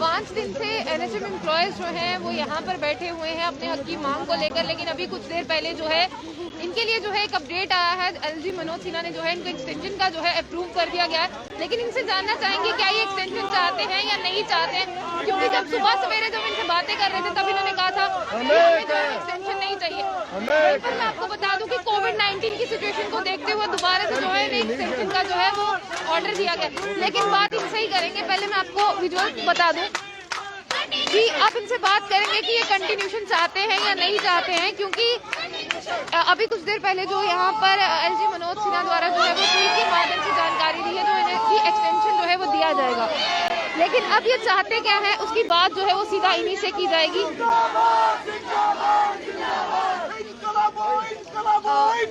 5 दिन से NHM employees जो हैं वो यहाँ पर बैठे हुए हैं अपने हक की मांग को लेकर, लेकिन अभी कुछ देर पहले जो है इनके लिए जो है एक अपडेट आया है। एलजी मनोज सिन्हा ने जो है इनको एक्सटेंशन का जो है अप्रूव कर दिया गया है, लेकिन इनसे जानना चाहेंगे क्या ये एक्सटेंशन चाहते हैं या नहीं चाहते हैं, क्योंकि जब सुबह सवेरे जब इनसे बातें कर रहे थे तब इन्होंने कहा था कि हमें जो है एक्सटेंशन नहीं चाहिए। पर मैं आपको बता दूं कि कोविड-19 की सिचुएशन को देखते हुए दोबारा से जो है एक्सटेंशन का जो है वो ऑर्डर दिया गया, लेकिन बात इनसे ही करेंगे। पहले मैं आपको विजुअल बता दूं कि आप इनसे बात करेंगे कि ये कंटिन्यूशन चाहते हैं या नहीं चाहते हैं, क्योंकि अभी कुछ देर पहले जो यहाँ पर एलजी मनोज सिन्हा द्वारा जो है वो ट्वीट के माध्यम से जानकारी दी है जो इन्हें की एक्सटेंशन जो है वो दिया जाएगा, लेकिन अब ये चाहते क्या है उसकी बात जो है वो सीधा इन्हीं से की जाएगी।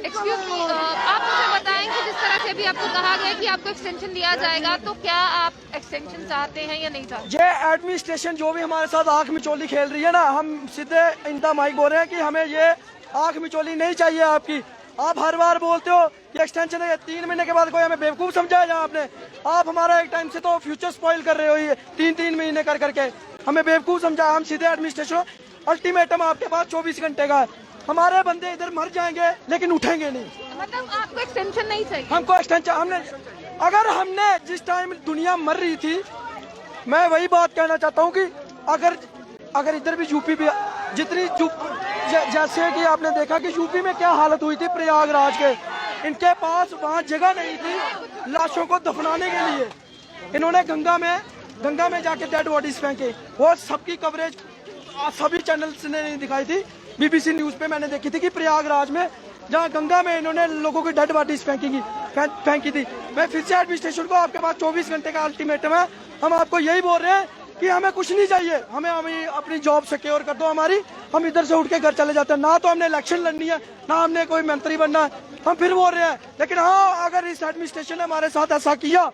एक्सक्यूज मी, आप मुझे बताएं कि जिस तरह से भी आपको कहा गया कि आपको एक्सटेंशन दिया जाएगा, तो क्या आप एक्सटेंशन चाहते हैं या नहीं चाहते? ये एडमिनिस्ट्रेशन जो भी हमारे साथ आंख मिचोली खेल रही है ना, हम सीधे इनका माइक बोल रहे हैं कि हमें ये आंख मिचोली नहीं चाहिए आपकी। आप हर बार बोलते हो कि एक्सटेंशन है, 3 महीने के बाद कोई हमें बेवकूफ समझाया जा आपने। आप हमारा एक टाइम से तो फ्यूचर स्पॉइल कर रहे हो, ये 3-3 महीने कर करके हमें बेवकूफ समझाया। हम सीधे एडमिनिस्ट्रेशन, अल्टीमेटम आपके पास 24 घंटे का है। हमारे बंदे इधर मर जाएंगे लेकिन उठेंगे नहीं। मतलब आपको एक्सटेंशन नहीं चाहिए? हमको एक्सटेंशन, हमने जिस टाइम दुनिया मर रही थी, मैं वही बात कहना चाहता हूँ कि अगर इधर भी यूपी भी जितनी जैसे कि आपने देखा कि यूपी में क्या हालत हुई थी प्रयागराज के, इनके पास वहाँ जगह नहीं थी लाशों को दफनाने के लिए। इन्होंने गंगा में जाके डेड बॉडीज फेंके। वो सबकी कवरेज सभी चैनल्स ने नहीं दिखाई थी। बीबीसी न्यूज पे मैंने देखी थी कि प्रयागराज में जहाँ गंगा में इन्होंने लोगों की डेड बॉडीज फेंकी थी। मैं फिर से एडमिनिस्ट्रेशन को, आपके पास 24 घंटे का अल्टीमेटम है, हम आपको यही बोल रहे हैं कि हमें कुछ नहीं चाहिए, हमें अपनी जॉब सिक्योर कर दो हमारी। हम इधर से उठ के घर चले जाते हैं, ना तो हमने इलेक्शन लड़नी है ना हमने कोई मंत्री बनना है। हम फिर बोल रहे हैं, लेकिन हाँ, अगर इस एडमिनिस्ट्रेशन ने हमारे साथ ऐसा किया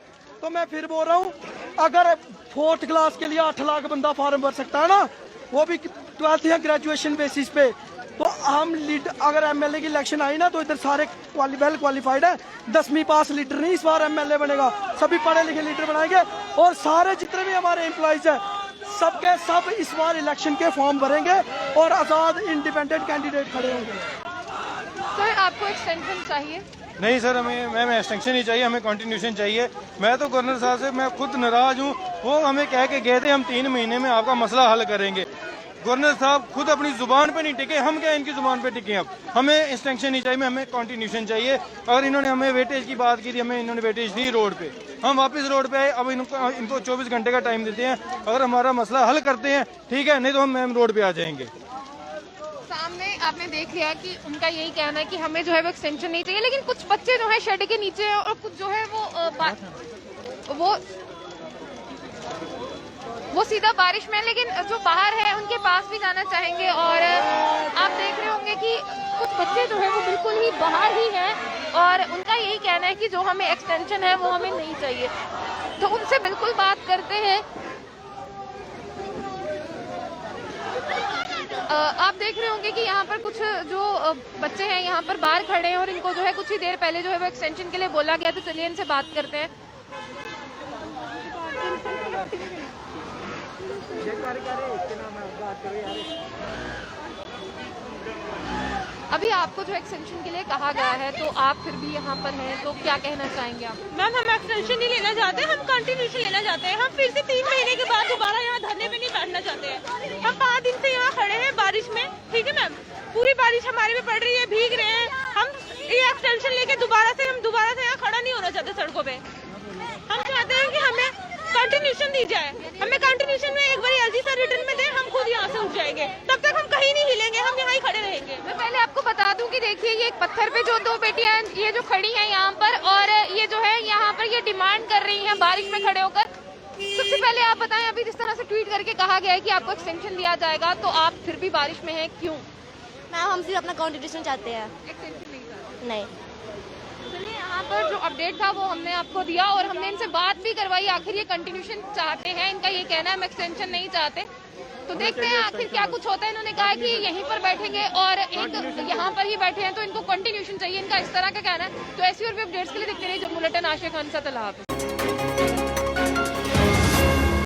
तो मैं फिर बोल रहा हूँ, अगर 4th क्लास के लिए 8 लाख बंदा फॉर्म भर सकता है ना, वो भी 12th या ग्रेजुएशन बेसिस पे, तो हम अगर एमएलए की इलेक्शन आई ना तो इधर सारे वेल क्वालिफाइड है। 10वीं पास लीडर नहीं इस बार एमएलए बनेगा, सभी पढ़े लिखे लीडर बनाएंगे। और सारे जितने भी हमारे एम्प्लॉइज हैं सबके सब इस बार इलेक्शन के फॉर्म भरेंगे और आजाद इंडिपेंडेंट कैंडिडेट खड़े होंगे। सर, आपको एक्सटेंशन चाहिए? नहीं सर, हमें एक्सटेंशन नहीं चाहिए, हमें कंटिन्यूशन चाहिए। मैं तो गवर्नर साहब से मैं खुद नाराज हूँ। वो हमें कह के गए थे हम 3 महीने में आपका मसला हल करेंगे। गवर्नर साहब खुद अपनी जुबान पे नहीं टिके, हम क्या इनकी जुबान पे टिके? अब हमें एक्सटेंशन नहीं चाहिए, हमें कंटिन्यूशन चाहिए। अगर इन्होंने हमें वेटेज की बात की थी, हमें इन्होंने वेटेज दी रोड पे, हम वापस रोड पे आए। अब इनको 24 घंटे का टाइम देते हैं, अगर हमारा मसला हल करते हैं ठीक है, नहीं तो हम रोड पे आ जाएंगे। सामने आपने देख लिया कि उनका यही कहना है कि हमें जो है वो एक्सटेंशन नहीं चाहिए, लेकिन कुछ बच्चे जो है शेड के नीचे हैं और कुछ जो है वो सीधा बारिश में, लेकिन जो बाहर है उनके पास भी जाना चाहेंगे। और आप देख रहे होंगे कि कुछ बच्चे जो है वो बिल्कुल ही बाहर ही हैं और उनका यही कहना है कि जो हमें एक्सटेंशन है वो हमें नहीं चाहिए। तो उनसे बिल्कुल बात करते हैं। आप देख रहे होंगे कि यहाँ पर कुछ जो बच्चे हैं यहाँ पर बाहर खड़े हैं और इनको जो है कुछ ही देर पहले जो है वो एक्सटेंशन के लिए बोला गया। तो चलिए इनसे बात करते हैं। अभी आपको जो एक्सटेंशन के लिए कहा गया है तो आप फिर भी यहाँ पर हैं, तो क्या कहना चाहेंगे आप? मैम, हम एक्सटेंशन नहीं लेना चाहते, हम कंटिन्यूशन लेना चाहते हैं। हम फिर से 3 महीने के बाद दोबारा यहाँ धरने पे नहीं बैठना चाहते हैं। हम 5 दिन से यहाँ खड़े हैं बारिश में, ठीक है मैम, पूरी बारिश हमारे पे पड़ रही है, भीग रहे हैं। हम ये एक्सटेंशन लेके दोबारा से यहाँ खड़ा नहीं होना चाहते सड़कों पे। हम चाहते हैं कि हमें कंटिन्यूशन दी जाए। हमें कंटिन्यूशन में एक बार एलजी सर रिटर्न में दे, हम खुद यहाँ से उठ जाएंगे। तब तक हम कहीं नहीं हिलेंगे, हम यहाँ ही खड़े रहेंगे। मैं पहले आपको बता दूं कि देखिए ये एक पत्थर पे जो 2 बेटियां ये जो खड़ी हैं यहाँ पर, और ये जो है यहाँ पर ये डिमांड कर रही हैं बारिश में खड़े होकर। सबसे पहले आप बताएं, अभी जिस तरह से ट्वीट करके कहा गया है कि आपको एक्सटेंशन दिया जाएगा, तो आप फिर भी बारिश में हैं, क्यों? मैम, हम सिर्फ अपना कंटिन्यूशन चाहते हैं, एक्सटेंशन नहीं? नहीं। चलिए, यहाँ पर जो अपडेट था वो हमने आपको दिया और हमने इनसे बात भी करवाई। आखिर ये कंटिन्यूशन चाहते हैं, इनका ये कहना है हम एक्सटेंशन नहीं चाहते। तो देखते हैं आखिर क्या कुछ होता है। इन्होंने कहा कि यहीं पर बैठेंगे और एक यहाँ पर ही बैठे हैं, तो इनको कंटिन्यूशन चाहिए, इनका इस तरह का कहना है। तो ऐसी और भी अपडेट्स के लिए देखते रहिए जम्मू बुलेटिन। आशिया खान, अल्लाह हाफ़िज़।